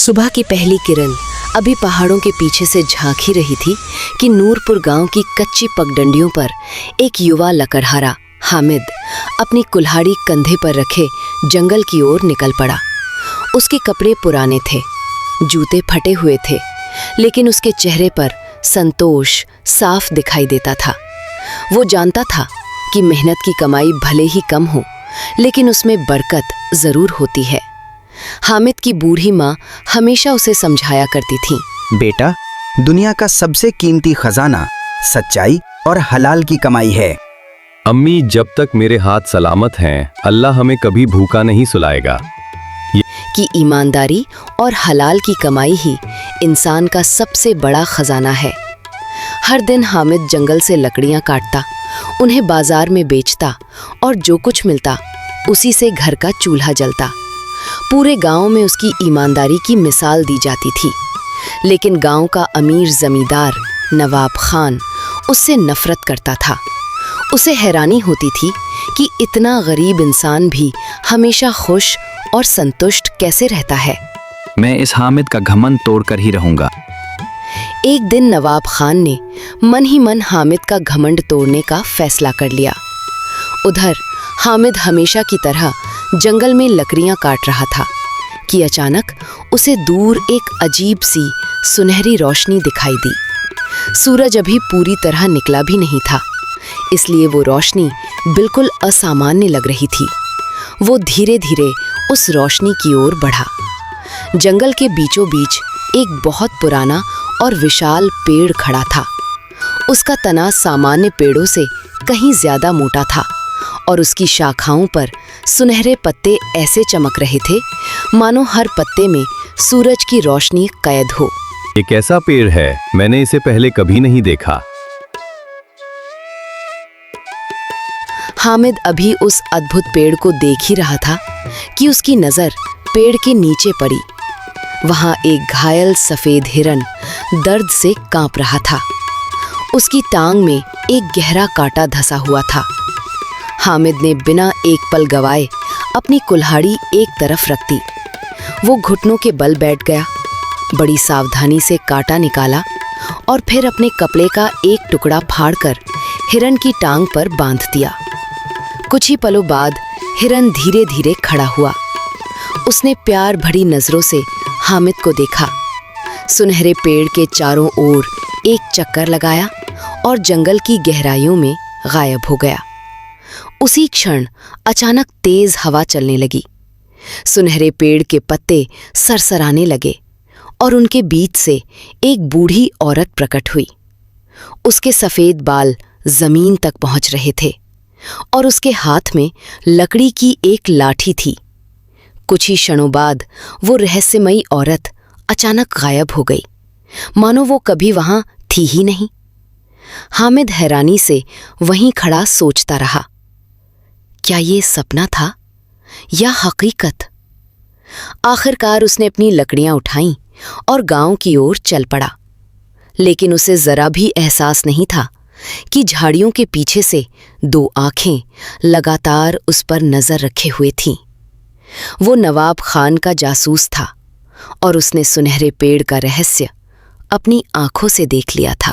सुबह की पहली किरण अभी पहाड़ों के पीछे से झांक ही रही थी कि नूरपुर गांव की कच्ची पगडंडियों पर एक युवा लकड़हारा हामिद अपनी कुल्हाड़ी कंधे पर रखे जंगल की ओर निकल पड़ा। उसके कपड़े पुराने थे, जूते फटे हुए थे, लेकिन उसके चेहरे पर संतोष साफ दिखाई देता था। वो जानता था कि मेहनत की कमाई भले ही कम हो, लेकिन उसमें बरकत जरूर होती है। हामिद की बूढ़ी माँ हमेशा उसे समझाया करती थी, बेटा, दुनिया का सबसे कीमती खजाना सच्चाई और हलाल की कमाई है। अम्मी, जब तक मेरे हाथ सलामत हैं, अल्लाह हमें कभी भूखा नहीं सुलाएगा। कि ईमानदारी और हलाल की कमाई ही इंसान का सबसे बड़ा खजाना है। हर दिन हामिद जंगल से लकड़ियां काटता, उन्हें बाजार में बेचता और जो कुछ मिलता उसी से घर का चूल्हा जलता। पूरे गांव में उसकी ईमानदारी की मिसाल दी जाती थी, लेकिन गांव का अमीर जमींदार नवाब खान उससे नफरत करता था। उसे हैरानी होती थी कि इतना गरीब इंसान भी हमेशा खुश और संतुष्ट कैसे रहता है। मैं इस हामिद का घमंड तोड़कर ही रहूंगा। एक दिन नवाब खान ने मन ही मन हामिद का घमंड तोड़ने का फैसला कर लिया। उधर हामिद हमेशा की तरह जंगल में लकड़ियां काट रहा था कि अचानक उसे दूर एक अजीब सी सुनहरी रोशनी दिखाई दी। सूरज अभी पूरी तरह निकला भी नहीं था, इसलिए वो रोशनी बिल्कुल असामान्य लग रही थी। वो धीरे धीरे उस रोशनी की ओर बढ़ा। जंगल के बीचों बीच एक बहुत पुराना और विशाल पेड़ खड़ा था। उसका तना सामान्य पेड़ों से कहीं ज्यादा मोटा था और उसकी शाखाओं पर सुनहरे पत्ते ऐसे चमक रहे थे मानो हर पत्ते में सूरज की रोशनी कैद हो। ये कैसा पेड़ है? मैंने इसे पहले कभी नहीं देखा। हामिद अभी उस अद्भुत पेड़ को देख ही रहा था कि उसकी नजर पेड़ के नीचे पड़ी। वहां एक घायल सफेद हिरन दर्द से कांप रहा था। उसकी टांग में एक गहरा कांटा धंसा हुआ था। हामिद ने बिना एक पल गवाए अपनी कुल्हाड़ी एक तरफ रख दी। वो घुटनों के बल बैठ गया, बड़ी सावधानी से कांटा निकाला और फिर अपने कपड़े का एक टुकड़ा फाड़कर हिरन की टांग पर बांध दिया। कुछ ही पलों बाद हिरन धीरे धीरे खड़ा हुआ। उसने प्यार भरी नजरों से हामिद को देखा, सुनहरे पेड़ के चारों ओर एक चक्कर लगाया और जंगल की गहराइयों में गायब हो गया। उसी क्षण अचानक तेज हवा चलने लगी। सुनहरे पेड़ के पत्ते सरसराने लगे और उनके बीच से एक बूढ़ी औरत प्रकट हुई। उसके सफेद बाल जमीन तक पहुंच रहे थे और उसके हाथ में लकड़ी की एक लाठी थी। कुछ ही क्षणों बाद वो रहस्यमयी औरत अचानक गायब हो गई, मानो वो कभी वहां थी ही नहीं। हामिद हैरानी से वहीं खड़ा सोचता रहा, क्या ये सपना था या हकीकत? आखिरकार उसने अपनी लकड़ियां उठाईं और गांव की ओर चल पड़ा, लेकिन उसे जरा भी एहसास नहीं था कि झाड़ियों के पीछे से दो आंखें लगातार उस पर नजर रखे हुए थीं। वो नवाब खान का जासूस था और उसने सुनहरे पेड़ का रहस्य अपनी आंखों से देख लिया था।